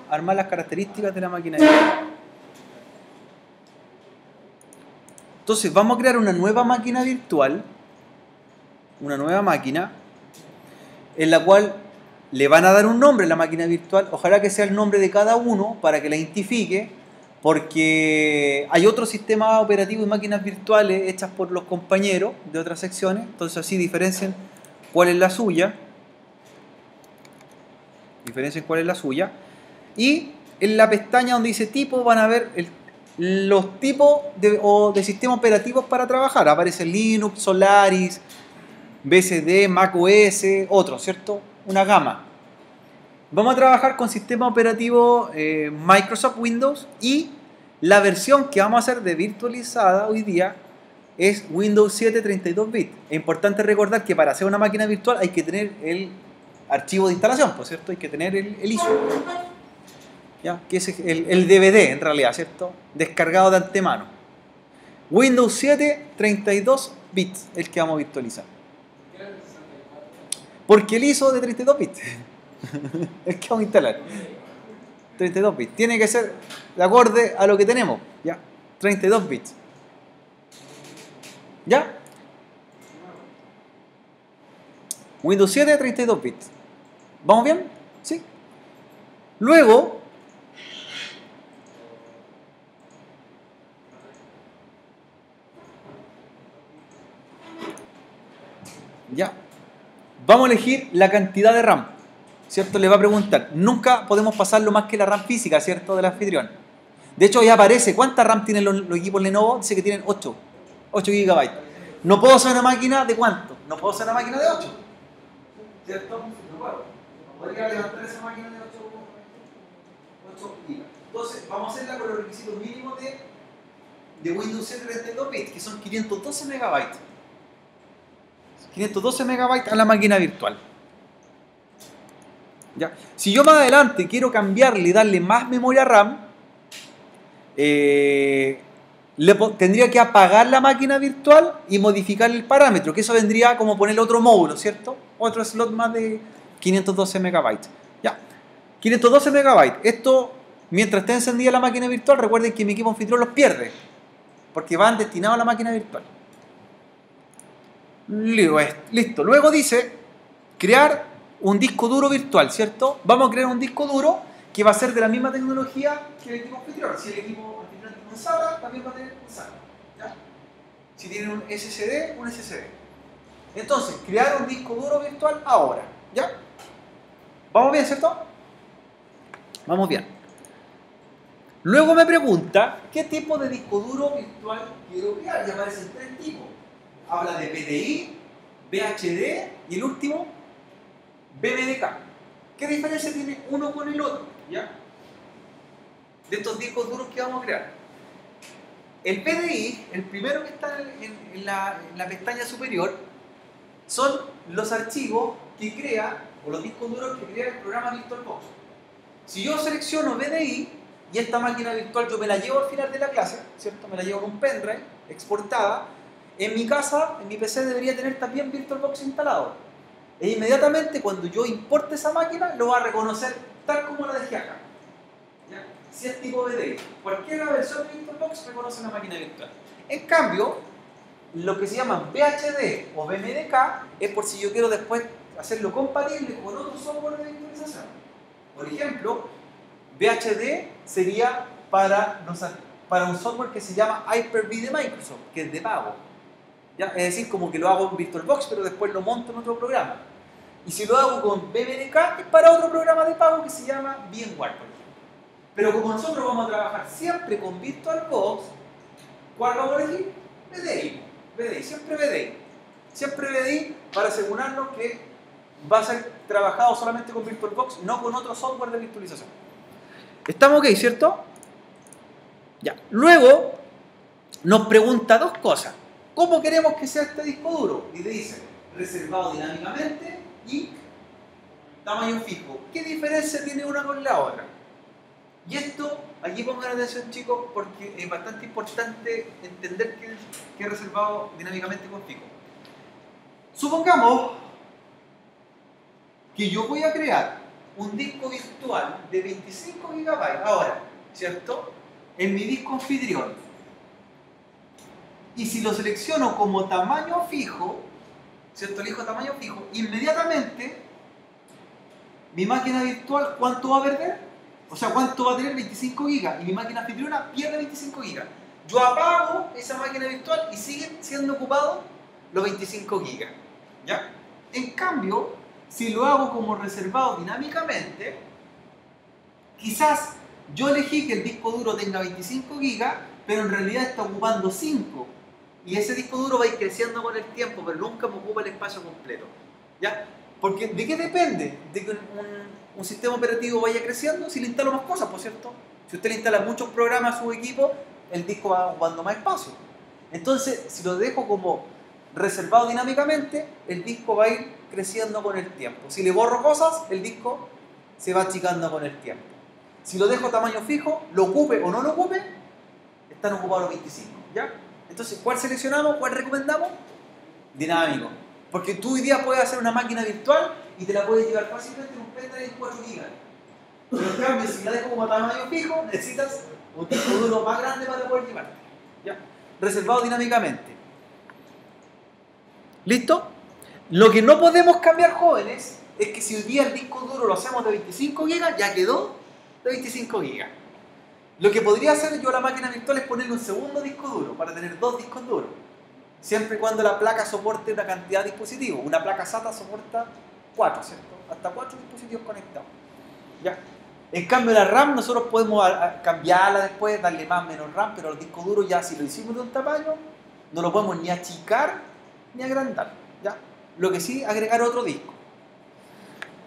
armar las características de la máquina virtual. Entonces vamos a crear una nueva máquina virtual, una nueva máquina, en la cual le van a dar un nombre a la máquina virtual. Ojalá que sea el nombre de cada uno para que la identifique, porque hay otros sistemas operativos y máquinas virtuales hechas por los compañeros de otras secciones, entonces así diferencien cuál es la suya. Y en la pestaña donde dice tipo van a ver los tipos de sistemas operativos para trabajar. Aparece Linux, Solaris, BSD, macOS, otros, ¿cierto? Una gama. Vamos a trabajar con sistema operativo Microsoft Windows, y la versión que vamos a hacer de virtualizada hoy día es Windows 7 32 bits. Es importante recordar que para hacer una máquina virtual hay que tener el archivo de instalación, ¿por cierto? Hay que tener el ISO, ¿ya? Que es el DVD en realidad, ¿cierto? Descargado de antemano. Windows 7 32 bits el que vamos a virtualizar. Porque el ISO de 32 bits el que vamos a instalar 32 bits tiene que ser de acorde a lo que tenemos, ¿ya? 32 bits, ¿ya? Windows 7 32 bits. ¿Vamos bien? ¿Sí? Luego ya vamos a elegir la cantidad de RAM, ¿cierto? Le va a preguntar. Nunca podemos pasarlo más que la RAM física, ¿cierto? Del anfitrión. De hecho, ya aparece cuánta RAM tienen los equipos Lenovo. Dice que tienen 8 GB. No puedo hacer una máquina de ¿cuánto? No puedo hacer una máquina de 8, ¿cierto? No puedo. No podría levantar esa máquina de 8 GB. Entonces, vamos a hacerla con los requisitos mínimos de Windows 7 32 bits, que son 512 MB. 512 MB a la máquina virtual. ¿Ya? Si yo más adelante quiero cambiarle y darle más memoria RAM, tendría que apagar la máquina virtual y modificar el parámetro, que eso vendría como ponerle otro módulo, ¿cierto? Otro slot más de 512 MB. Ya. 512 MB. Esto, mientras esté encendida la máquina virtual, recuerden que mi equipo anfitrión los pierde, porque van destinados a la máquina virtual. Listo. Luego dice crear un disco duro virtual, ¿cierto? Vamos a crear un disco duro que va a ser de la misma tecnología que el equipo anfitrión. Si el equipo anfitrión tiene un SATA, también va a tener un SATA, ¿ya? Si tiene un SSD, un SSD. Entonces, crear un disco duro virtual ahora, ¿ya? ¿Vamos bien, cierto? Vamos bien. Luego me pregunta qué tipo de disco duro virtual quiero crear. Y aparecen 3 tipos. Habla de PDI, VHD y el último, BMDK. ¿Qué diferencia tiene uno con el otro? ¿Ya? De estos discos duros que vamos a crear. El PDI, el primero que está en la pestaña superior, son los archivos que crea, o los discos duros que crea el programa VirtualBox. Si yo selecciono PDI, y esta máquina virtual yo me la llevo al final de la clase, ¿cierto? Me la llevo en un pendrive exportada. En mi casa, en mi PC debería tener también VirtualBox instalado. E inmediatamente cuando yo importe esa máquina, lo va a reconocer tal como la dejé acá. ¿Ya? Si es tipo BDI, cualquier versión de VirtualBox reconoce una máquina virtual. En cambio, lo que se llama VHD o BMDK es por si yo quiero después hacerlo compatible con otro software de virtualización. Por ejemplo, VHD sería para un software que se llama Hyper-V de Microsoft, que es de pago. ¿Ya? Es decir, como que lo hago en VirtualBox, pero después lo monto en otro programa. Y si lo hago con BMDK, es para otro programa de pago que se llama VMware, por ejemplo. Pero como nosotros vamos a trabajar siempre con VirtualBox, ¿cuál vamos a elegir? BDI, siempre BDI. Siempre BDI para asegurarnos que va a ser trabajado solamente con VirtualBox, no con otro software de virtualización. ¿Estamos ok, cierto? Ya. Luego nos pregunta 2 cosas. ¿Cómo queremos que sea este disco duro? Y te dice reservado dinámicamente y tamaño fijo. ¿Qué diferencia tiene una con la otra? Y esto, aquí pongan atención, chicos, porque es bastante importante entender que es reservado dinámicamente con fijo. Supongamos que yo voy a crear un disco virtual de 25 GB ahora, ¿cierto? En mi disco anfitrión. Y si lo selecciono como tamaño fijo, ¿cierto? Elijo tamaño fijo, inmediatamente mi máquina virtual, ¿cuánto va a perder? O sea, ¿cuánto va a tener? 25 GB. Y mi máquina anfitriona pierde 25 GB. Yo apago esa máquina virtual y siguen siendo ocupados los 25 GB. ¿Ya? En cambio, si lo hago como reservado dinámicamente, quizás yo elegí que el disco duro tenga 25 GB, pero en realidad está ocupando 5. Y ese disco duro va a ir creciendo con el tiempo, pero nunca me ocupa el espacio completo. ¿Ya? Porque ¿de qué depende? De que un sistema operativo vaya creciendo si le instalo más cosas, por cierto. Si usted le instala muchos programas a su equipo, el disco va ocupando más espacio. Entonces, si lo dejo como reservado dinámicamente, el disco va a ir creciendo con el tiempo. Si le borro cosas, el disco se va achicando con el tiempo. Si lo dejo tamaño fijo, lo ocupe o no lo ocupe, están ocupados los 25. ¿Ya? Entonces, ¿cuál seleccionamos? ¿Cuál recomendamos? Dinámico. Porque tú hoy día puedes hacer una máquina virtual y te la puedes llevar fácilmente en un pendrive de 4 GB. Pero en cambio, si la dejo como tamaño fijo, necesitas un disco duro más grande para poder llevarte. ¿Ya? Reservado dinámicamente. ¿Listo? Lo que no podemos cambiar, jóvenes, es que si hoy día el disco duro lo hacemos de 25 GB, ya quedó de 25 GB. Lo que podría hacer yo a la máquina virtual es ponerle un segundo disco duro para tener 2 discos duros. Siempre y cuando la placa soporte una cantidad de dispositivos. Una placa SATA soporta 4, ¿cierto? Hasta 4 dispositivos conectados. ¿Ya? En cambio la RAM nosotros podemos cambiarla después, darle más o menos RAM, pero el disco duro ya si lo hicimos de un tamaño, no lo podemos ni achicar ni agrandar. ¿Ya? Lo que sí, agregar otro disco.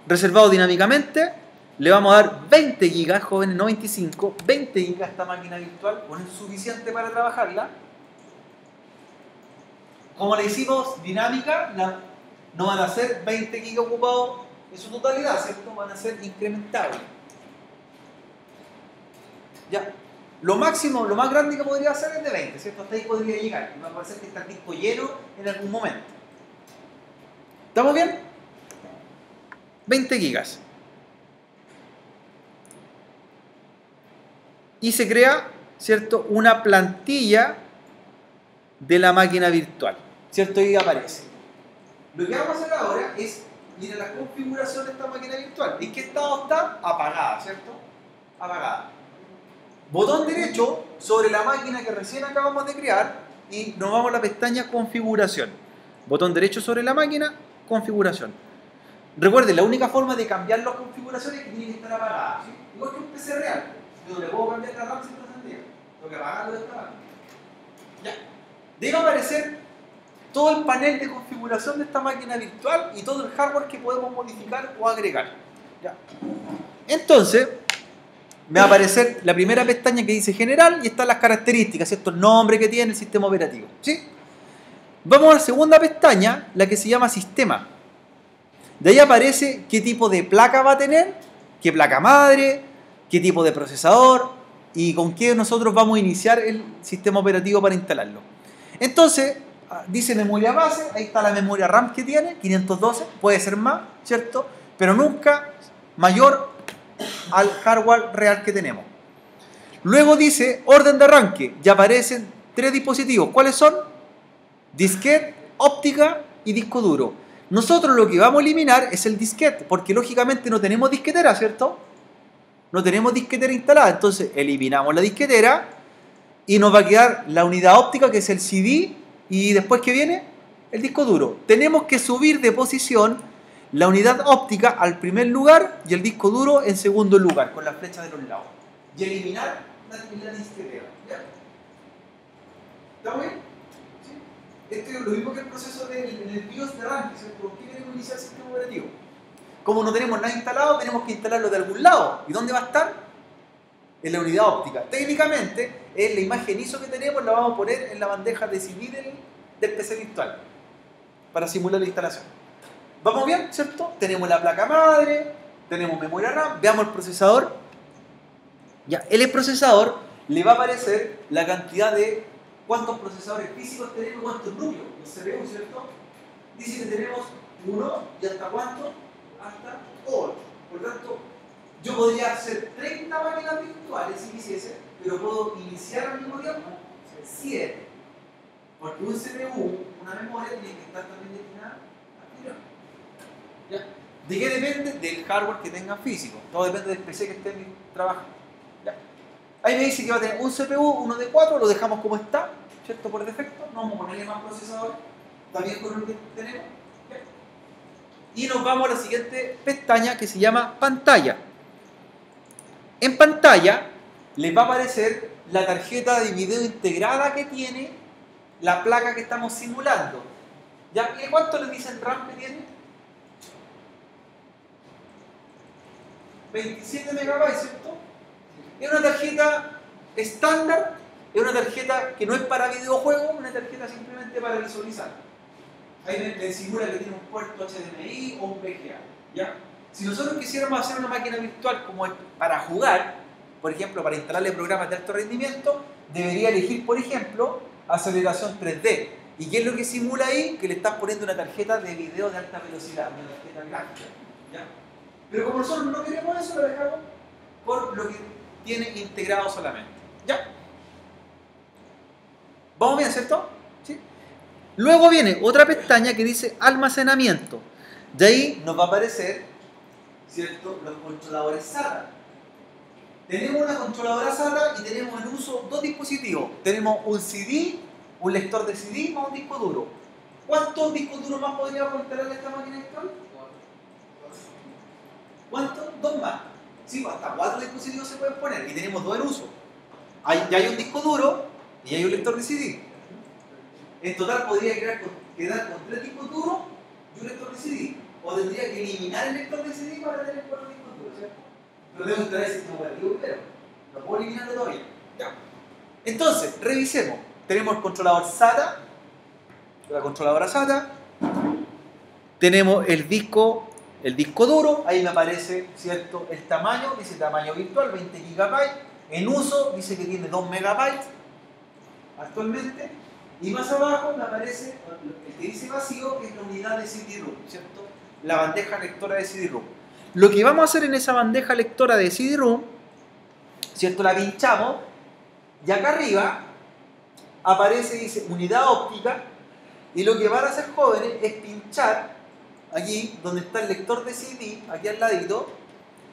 Reservado dinámicamente, le vamos a dar 20 GB, jóvenes, no 25, 20 GB a esta máquina virtual, con es suficiente para trabajarla. Como le hicimos dinámica, no van a ser 20 GB ocupados en su totalidad, ¿cierto? Van a ser incrementables. Ya. Lo máximo, lo más grande que podría hacer es de 20, ¿cierto? Hasta ahí podría llegar. Va a parecer que está el disco lleno en algún momento. ¿Estamos bien? 20 GB. Y se crea, ¿cierto?, una plantilla de la máquina virtual, ¿cierto? Y aparece. Lo que vamos a hacer ahora es ir a la configuración de esta máquina virtual. ¿En qué estado está? Apagada, ¿cierto? Apagada. Botón derecho sobre la máquina que recién acabamos de crear y nos vamos a la pestaña configuración. Botón derecho sobre la máquina, configuración. Recuerden, la única forma de cambiar las configuraciones es que tiene que estar apagada, ¿sí? Igual que un PC real. Yo no le puedo cambiar la RAM si está encendida. Tengo que apagarlo de esta manera. Ya. Debe aparecer todo el panel de configuración de esta máquina virtual y todo el hardware que podemos modificar o agregar. Ya. Entonces, me va a aparecer la primera pestaña que dice general y están las características, ¿cierto? El nombre que tiene el sistema operativo. ¿Sí? Vamos a la segunda pestaña, la que se llama sistema. De ahí aparece qué tipo de placa va a tener, qué placa madre, qué tipo de procesador y con qué nosotros vamos a iniciar el sistema operativo para instalarlo. Entonces, dice memoria base, ahí está la memoria RAM que tiene, 512, puede ser más, ¿cierto? Pero nunca mayor al hardware real que tenemos. Luego dice orden de arranque, ya aparecen 3 dispositivos. ¿Cuáles son? Disquete, óptica y disco duro. Nosotros lo que vamos a eliminar es el disquete, porque lógicamente no tenemos disquetera, ¿cierto? No tenemos disquetera instalada, entonces eliminamos la disquetera y nos va a quedar la unidad óptica, que es el CD, y después que viene el disco duro. Tenemos que subir de posición la unidad óptica al primer lugar y el disco duro en segundo lugar, con las flechas de los lados. Y eliminar la disquetera. ¿Ya? ¿Estamos bien? ¿Sí? Esto es lo mismo que el proceso en el BIOS de arranque, ¿cierto? ¿Por qué queremos iniciar el sistema operativo? Como no tenemos nada instalado, tenemos que instalarlo de algún lado. ¿Y dónde va a estar? En la unidad óptica. Técnicamente, en la imagen ISO que tenemos la vamos a poner en la bandeja de CD del PC virtual para simular la instalación. ¿Vamos bien? ¿Cierto? Tenemos la placa madre, tenemos memoria RAM, veamos el procesador. Ya, en el procesador le va a aparecer la cantidad de cuántos procesadores físicos tenemos, cuántos núcleos, los CPU, ¿cierto? Dice que tenemos 1 y hasta cuánto? Hasta 8. Por lo tanto, yo podría hacer 30 máquinas virtuales si quisiese, pero puedo iniciar al mismo tiempo 7. Porque un CPU, una memoria, tiene que estar también destinada al video. ¿Ya? ¿De qué depende? Del hardware que tenga físico. Todo depende del PC que esté trabajando. ¿Ya? Ahí me dice que va a tener un CPU, uno de 4, lo dejamos como está, ¿cierto? Por defecto, no vamos a ponerle más procesadores, también con lo que tenemos. ¿Ya? Y nos vamos a la siguiente pestaña que se llama pantalla. En pantalla les va a aparecer la tarjeta de video integrada que tiene la placa que estamos simulando. ¿Ya? ¿Y cuánto le dicen RAM que tiene? 27 megabytes, ¿cierto? Es una tarjeta estándar, es una tarjeta que no es para videojuegos, una tarjeta simplemente para visualizar. Ahí me simula que tiene un puerto HDMI o un VGA, ¿ya? Si nosotros quisiéramos hacer una máquina virtual como para jugar, por ejemplo, para instalarle programas de alto rendimiento, debería elegir, por ejemplo, aceleración 3D. ¿Y qué es lo que simula ahí? Que le estás poniendo una tarjeta de video de alta velocidad, una tarjeta gráfica, ¿ya? Pero como nosotros no queremos eso, lo dejamos por lo que tiene integrado solamente. ¿Ya? ¿Vamos bien, cierto? ¿Sí? Luego viene otra pestaña que dice almacenamiento. De ahí nos va a aparecer, ¿cierto?, los controladores SATA. Tenemos una controladora SATA y tenemos en uso dos dispositivos. Tenemos un CD, un lector de CD más un disco duro. ¿Cuántos discos duros más podríamos instalar en esta máquina virtual? ¿Cuántos? 2 más. Sí, hasta 4 dispositivos se pueden poner y tenemos 2 en uso. Ya hay un disco duro y hay un lector de CD. En total podría quedar con 3 discos duros y un lector de CD. O tendría que eliminar el lector de CD para tener 4 discos duros, ¿cierto? Pero debo instalar el sistema operativo primero. Lo puedo eliminar todavía. Ya. Entonces, revisemos. Tenemos el controlador SATA, la controladora SATA. Tenemos el disco duro, ahí me aparece, ¿cierto?, el tamaño, dice tamaño virtual, 20 GB, en uso dice que tiene 2 MB actualmente, y más abajo me aparece el que dice vacío, que es la unidad de CD-ROM, ¿cierto?, la bandeja lectora de CD-ROM. Lo que vamos a hacer en esa bandeja lectora de CD-ROM, ¿cierto?, la pinchamos, y acá arriba aparece, dice unidad óptica, y lo que van a hacer, jóvenes, es pinchar aquí donde está el lector de CD, aquí al ladito,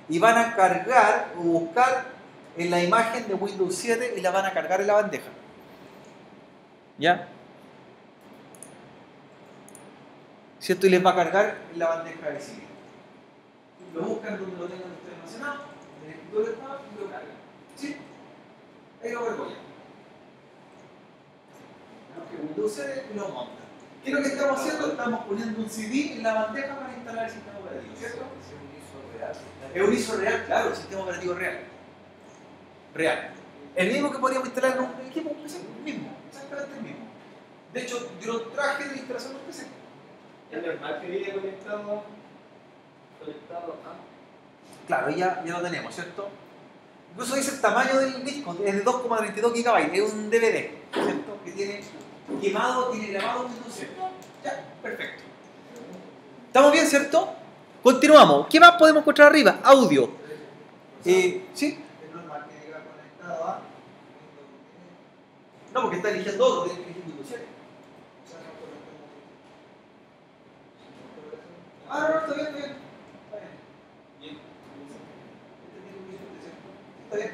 y van a cargar o buscar en la imagen de Windows 7 y la van a cargar en la bandeja. ¿Ya? ¿Cierto? Y les va a cargar en la bandeja de CD. Lo buscan donde lo tengan ustedes almacenado, en el escritorio está y lo cargan. ¿Sí? Ahí lo cargo ya. Que Windows 7 y lo montan. ¿Qué es lo que estamos haciendo? Estamos poniendo un CD en la bandeja para instalar el sistema operativo, ¿cierto? Es un ISO real, claro, el sistema operativo real. Real. El mismo que podríamos instalar en un equipo, el mismo, exactamente el mismo. De hecho, yo lo traje de la instalación de un PC. ¿Es normal que viene conectado a? Claro, ya lo tenemos, ¿cierto? Incluso dice el tamaño del disco, es de 2,32 GB, es un DVD, ¿cierto? Que tiene quemado, tiene grabado Windows 7. Ya, perfecto. ¿Estamos bien, cierto? Continuamos. ¿Qué más podemos encontrar arriba? Audio. ¿Sí? Es normal que diga conectado a No, porque está eligiendo otro, tiene que elegir Windows 7. Ah, no, está bien, está bien. Está bien.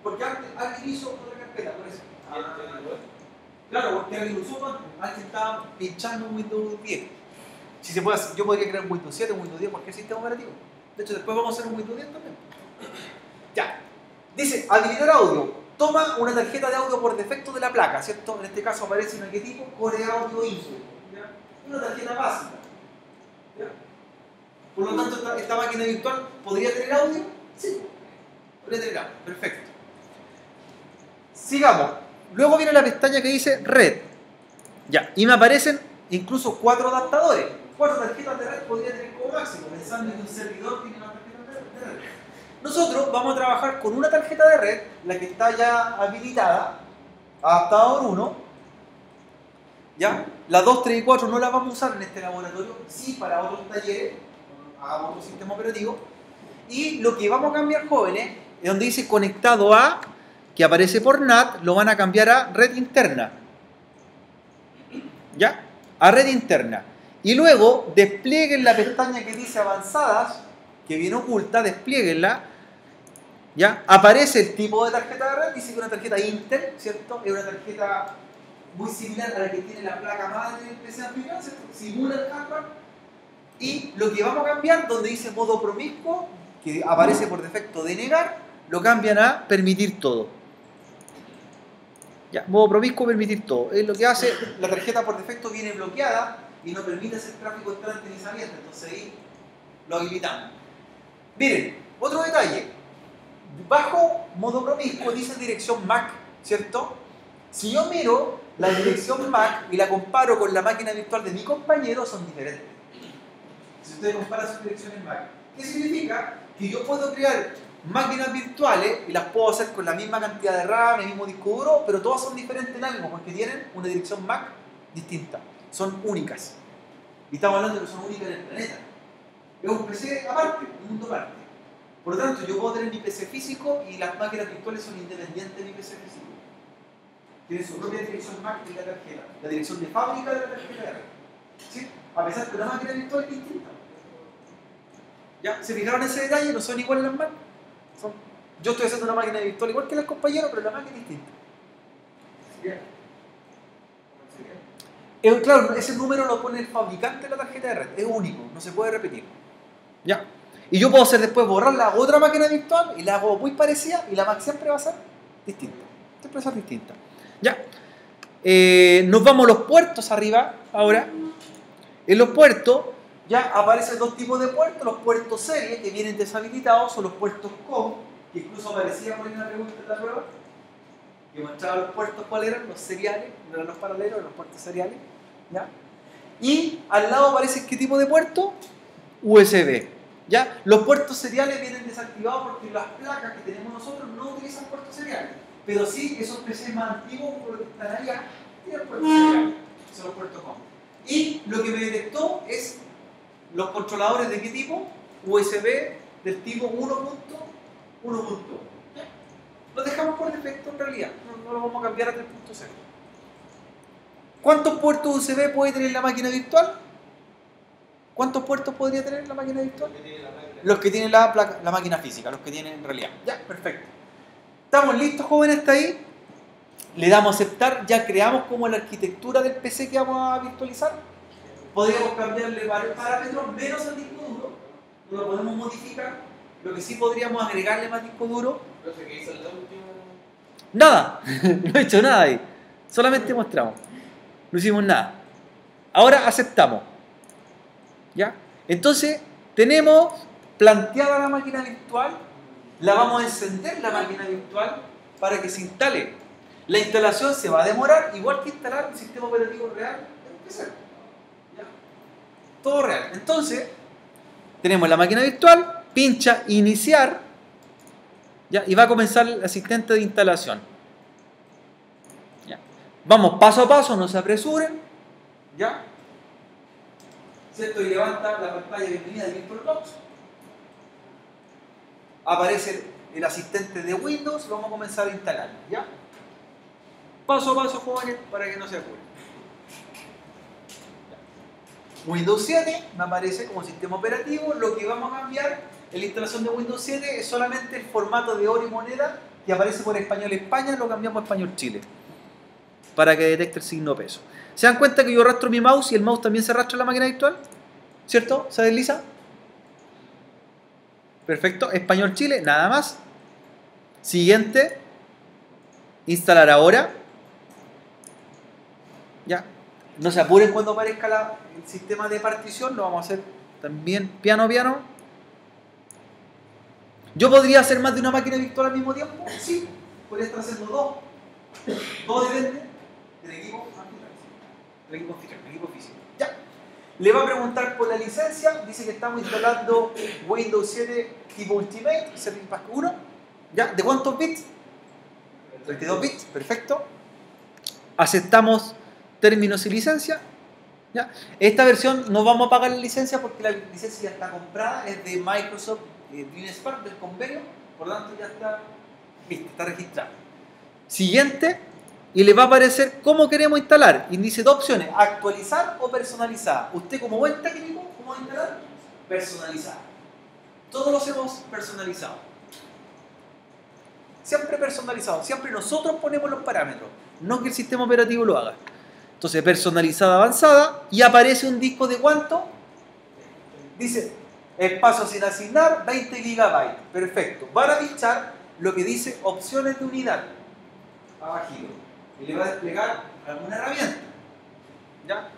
Porque antes alguien hizo otra carpeta, por eso. Claro, porque alguien lo usó antes. Alguien estaba pinchando un Windows 10. Si se puede hacer, yo podría crear un Windows 7, un Windows 10, cualquier sistema operativo. De hecho, después vamos a hacer un Windows 10 también. Ya. Dice, habilitar audio. Toma una tarjeta de audio por defecto de la placa, ¿cierto? En este caso aparece un arquetipo Core Audio Input. ¿Ya? Una tarjeta básica. ¿Ya? Por lo tanto, esta máquina virtual podría tener audio. Sí. Podría tener audio. Perfecto. Sigamos. Luego viene la pestaña que dice Red. Ya. Y me aparecen incluso 4 adaptadores. 4 tarjetas de red podría tener como máximo, pensando en que un servidor tiene una tarjeta de red. Nosotros vamos a trabajar con una tarjeta de red, la que está ya habilitada, adaptador 1. ¿Ya? Las 2, 3 y 4 no las vamos a usar en este laboratorio, sí para otros talleres, hagamos otro sistema operativo. Y lo que vamos a cambiar, jóvenes, es donde dice conectado a, que aparece por NAT, lo van a cambiar a red interna. ¿Ya? A red interna. Y luego desplieguen la pestaña que dice avanzadas, que viene oculta, desplieguenla. ¿Ya? Aparece el tipo de tarjeta de red, dice que es una tarjeta Intel, ¿cierto? Es una tarjeta muy similar a la que tiene la placa madre del PC anterior, ¿cierto? Simula el hardware. Y lo que vamos a cambiar, donde dice modo promiscuo, que aparece por defecto denegar, lo cambian a permitir todo. Ya, modo promiscuo, permitir todo. Es lo que hace, la tarjeta por defecto viene bloqueada y no permite hacer tráfico entrante ni saliente, entonces ahí lo habilitamos. Miren, otro detalle. Bajo modo promiscuo dice dirección MAC, ¿cierto? Si yo miro la dirección MAC y la comparo con la máquina virtual de mi compañero, son diferentes. Si ustedes comparan sus direcciones MAC, ¿qué significa? Que yo puedo crear máquinas virtuales y las puedo hacer con la misma cantidad de RAM, el mismo disco duro, pero todas son diferentes en algo porque tienen una dirección MAC distinta. Son únicas. Y estamos hablando de que son únicas en el planeta. Es un PC aparte, un mundo aparte. Por lo tanto, yo puedo tener mi PC físico y las máquinas virtuales son independientes de mi PC físico. Tienen su propia dirección MAC y la tarjeta. La dirección de fábrica de la tarjeta de red. ¿Sí? A pesar que la máquina virtual es distinta. ¿Ya? ¿Se fijaron en ese detalle? No son iguales las máquinas. Yo estoy haciendo una máquina virtual igual que los compañeros, pero la máquina es distinta. Claro, ese número lo pone el fabricante de la tarjeta de red. Es único, no se puede repetir. ¿Ya? Y yo puedo hacer después borrar la otra máquina virtual y la hago muy parecida y la MAC siempre va a ser distinta. Siempre va a ser distinta. ¿Ya? Nos vamos a los puertos arriba ahora. En los puertos ya aparecen dos tipos de puertos. Los puertos serie que vienen deshabilitados son los puertos COM, que incluso aparecía por ahí una pregunta en la prueba que mostraba los puertos cuáles eran, los seriales, no eran los paralelos, eran los puertos seriales. ¿Ya? Y al lado aparece ¿qué tipo de puerto? USB. ¿Ya? Los puertos seriales vienen desactivados porque las placas que tenemos nosotros no utilizan puertos seriales. Pero sí, esos PCs más antiguos, por lo que están allá, tienen puertos seriales. Son los puertos COM. Y lo que me detectó es los controladores de qué tipo? USB del tipo 1.1. Los dejamos por defecto en realidad. No los vamos a cambiar a 3.0. ¿Cuántos puertos USB puede tener la máquina virtual? ¿Cuántos puertos podría tener la máquina virtual? Los que tienen la máquina física, los que tienen en realidad. Ya, perfecto. ¿Estamos listos, jóvenes, hasta ahí? Le damos a aceptar, ya creamos como la arquitectura del PC que vamos a virtualizar. Podríamos cambiarle varios parámetros menos al disco duro. No lo podemos modificar. Lo que sí podríamos agregarle más disco duro. ¿Qué hizo el último? Nada, no he hecho nada ahí. Solamente mostramos. No hicimos nada. Ahora aceptamos. ¿Ya? Entonces, tenemos planteada la máquina virtual. La vamos a encender la máquina virtual para que se instale. La instalación se va a demorar, igual que instalar un sistema operativo real en PC. ¿Ya? Todo real. Entonces, tenemos la máquina virtual, pincha iniciar, ¿ya? Y va a comenzar el asistente de instalación. ¿Ya? Vamos paso a paso, no se apresuren. ¿Ya? ¿Cierto? Y levanta la pantalla de bienvenida de VirtualBox. Aparece el asistente de Windows, lo vamos a comenzar a instalar. ¿Ya? Paso a paso, jóvenes, para que no se apuren. Windows 7 me aparece como sistema operativo. Lo que vamos a cambiar en la instalación de Windows 7 es solamente el formato de oro y moneda que aparece por español España, lo cambiamos a español Chile para que detecte el signo peso. ¿Se dan cuenta que yo arrastro mi mouse y el mouse también se arrastra en la máquina virtual? ¿Cierto? ¿Se desliza? Perfecto. Español Chile, nada más. Siguiente. Instalar ahora. Ya. No se apuren cuando aparezca el sistema de partición. Lo vamos a hacer también piano. ¿Yo podría hacer más de una máquina virtual al mismo tiempo? Sí. Podría estar haciendo dos. Todo depende del equipo físico. Ya. Le va a preguntar por la licencia. Dice que estamos instalando Windows 7 tipo Ultimate, Service Pack 1. ¿Ya? ¿De cuántos bits? 32 bits. Perfecto. Aceptamos términos y licencia. ¿Ya? Esta versión no vamos a pagar la licencia porque la licencia ya está comprada. Es de Microsoft DNSPARC del convenio, por lo tanto ya está, listo, está registrado. Siguiente, y le va a aparecer cómo queremos instalar. Y dice dos opciones, actualizar o personalizar. Usted como buen técnico, ¿cómo va a instalar? Personalizar. Todos los hemos personalizado. Siempre personalizado, siempre nosotros ponemos los parámetros, no que el sistema operativo lo haga. Entonces, personalizada avanzada, y aparece un disco de ¿cuánto? Dice, espacio sin asignar, 20 GB. Perfecto. Van a pinchar lo que dice opciones de unidad, abajito, y le va a desplegar alguna herramienta. ¿Ya?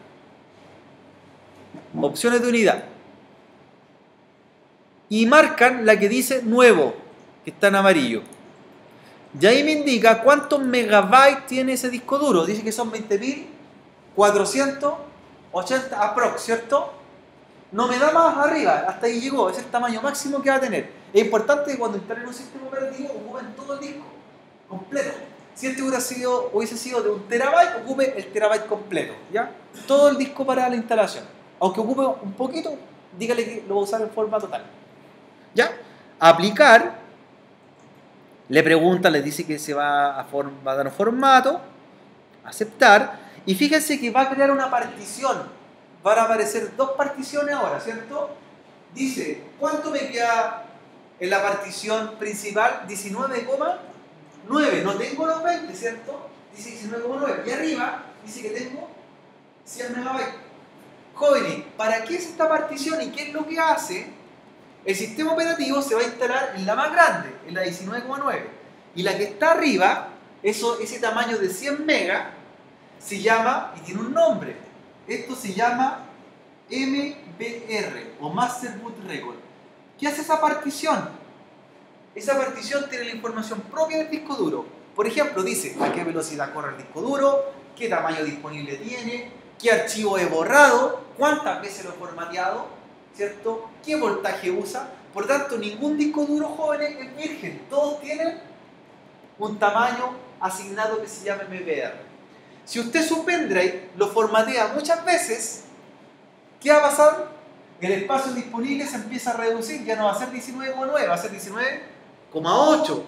Opciones de unidad. Y marcan la que dice nuevo, que está en amarillo. Y ahí me indica cuántos megabytes tiene ese disco duro. Dice que son 20.480 aprox, ¿cierto? No me da más arriba, hasta ahí llegó, es el tamaño máximo que va a tener. Es importante que cuando instalen un sistema operativo ocupen todo el disco completo. Si este hubiese sido de 1 terabyte, ocupe el terabyte completo, ¿ya? Todo el disco para la instalación. Aunque ocupe un poquito, dígale que lo va a usar en forma total. ¿Ya? Aplicar. Le pregunta, le dice que se va a dar un formato. Aceptar. Y fíjense que va a crear una partición. Van a aparecer dos particiones ahora, ¿cierto? Dice, ¿cuánto me queda en la partición principal? 19,9. No tengo los 20, ¿cierto? Dice 19,9. Y arriba dice que tengo 100 megabytes. Jóvenes, ¿para qué es esta partición y qué es lo que hace? El sistema operativo se va a instalar en la más grande, en la 19,9. Y la que está arriba, ese tamaño de 100 megas, se llama, y tiene un nombre, esto se llama MBR, o Master Boot Record. ¿Qué hace esa partición? Esa partición tiene la información propia del disco duro. Por ejemplo, dice a qué velocidad corre el disco duro, qué tamaño disponible tiene, qué archivo he borrado, cuántas veces lo he formateado, ¿cierto? ¿Qué voltaje usa? Por tanto, ningún disco duro, jóvenes, es virgen. Todos tienen un tamaño asignado que se llama MBR. Si usted su pendrive lo formatea muchas veces, ¿qué va a pasar? El espacio disponible se empieza a reducir, ya no va a ser 19,9, va a ser 19,8.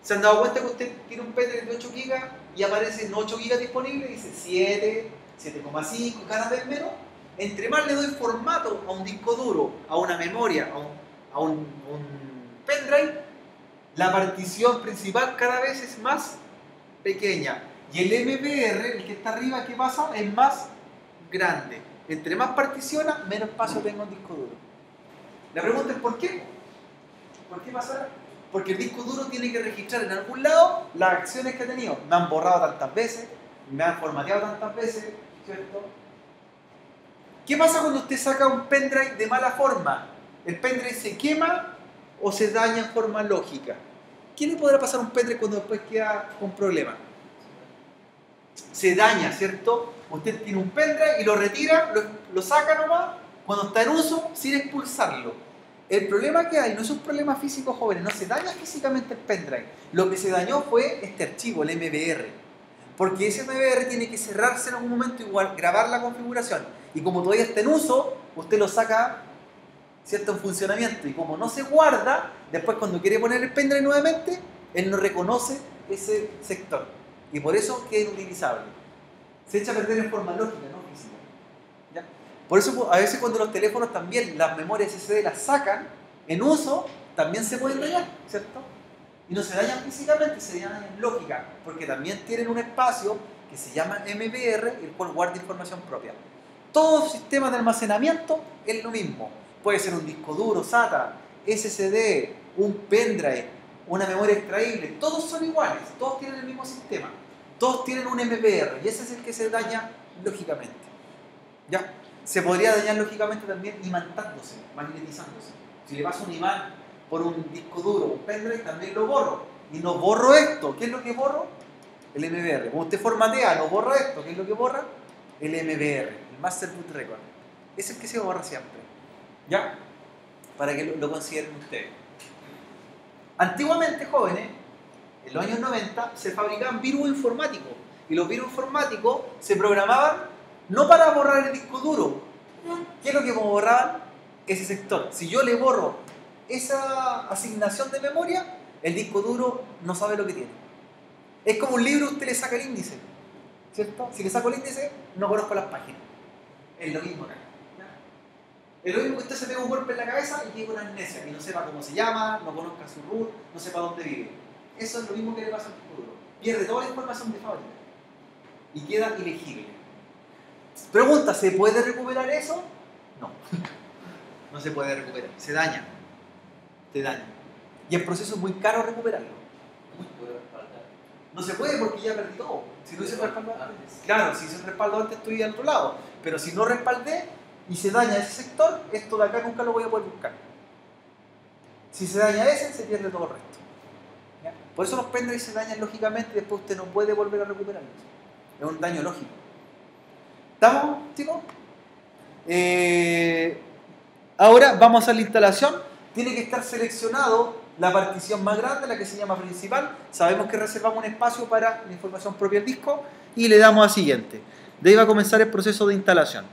¿Se han dado cuenta que usted tiene un pendrive de 8 GB y aparecen 8 GB disponibles? Dice 7, 7,5, cada vez menos. Entre más le doy formato a un disco duro, a una memoria, a un pendrive, la partición principal cada vez es más pequeña. Y el MBR, el que está arriba, ¿qué pasa? Es más grande. Entre más particiona, menos espacio tengo en disco duro. La pregunta es ¿por qué? ¿Por qué pasa? Porque el disco duro tiene que registrar en algún lado las acciones que ha tenido. Me han borrado tantas veces, me han formateado tantas veces, ¿cierto? ¿Qué pasa cuando usted saca un pendrive de mala forma? ¿El pendrive se quema o se daña en forma lógica? ¿Qué le podrá pasar a un pendrive cuando después queda con problemas? Se daña, ¿cierto? Usted tiene un pendrive y lo retira, lo saca nomás cuando está en uso sin expulsarlo. El problema que hay no es un problema físico, jóvenes, no se daña físicamente el pendrive. Lo que se dañó fue este archivo, el MBR. Porque ese MBR tiene que cerrarse en algún momento, igual grabar la configuración. Y como todavía está en uso, usted lo saca, ¿cierto?, en funcionamiento. Y como no se guarda, después cuando quiere poner el pendrive nuevamente, él no reconoce ese sector. Y por eso queda inutilizable. Se echa a perder en forma lógica, no física. ¿Ya? Por eso a veces cuando los teléfonos también, las memorias SSD las sacan en uso, también se pueden dañar, ¿cierto? Y no se dañan físicamente, se dañan en lógica, porque también tienen un espacio que se llama MBR, el cual guarda información propia. Todo sistema de almacenamiento es lo mismo. Puede ser un disco duro, SATA, SSD, un pendrive, una memoria extraíble. Todos son iguales, todos tienen el mismo sistema. Todos tienen un MBR y ese es el que se daña lógicamente. ¿Ya? Se podría dañar lógicamente también imantándose, magnetizándose. Si le paso un imán por un disco duro, un pendrive, también lo borro. Y no borro esto. ¿Qué es lo que borro? El MBR. Como usted formatea, no borra esto. ¿Qué es lo que borra? El MBR, el Master Boot Record. Es el que se borra siempre. ¿Ya? Para que lo consideren ustedes. Antiguamente, jóvenes, en los años 90, se fabricaban virus informáticos. Y los virus informáticos se programaban no para borrar el disco duro. ¿Qué es lo que borraban? Ese sector. Si yo le borro esa asignación de memoria, el disco duro no sabe lo que tiene. Es como un libro, usted le saca el índice, ¿cierto? Si le saco el índice, no conozco las páginas. Es lo mismo acá. Es lo mismo que usted se pega un golpe en la cabeza y tiene una amnesia, que no sepa cómo se llama, no conozca su root, no sepa dónde vive. Eso es lo mismo que le pasa al disco duro. Pierde toda la información de fábrica y queda ilegible. Pregunta, ¿se puede recuperar eso? No. No se puede recuperar. Se daña. Se daña. Y el proceso es muy caro recuperarlo. ¿Cómo se puede respaldar? No se puede porque ya perdí todo. Si no hice respaldo antes. Claro, si hice respaldo antes estoy al otro lado. Pero si no respaldé y se daña ese sector, esto de acá nunca lo voy a poder buscar. Si se daña ese, se pierde todo el resto. ¿Ya? Por eso los pendrives se dañan lógicamente y después usted no puede volver a recuperarlos. Es un daño lógico. ¿Estamos, chicos? Ahora vamos a la instalación. Tiene que estar seleccionado la partición más grande, la que se llama principal. Sabemos que reservamos un espacio para la información propia del disco y le damos a siguiente. De ahí va a comenzar el proceso de instalación.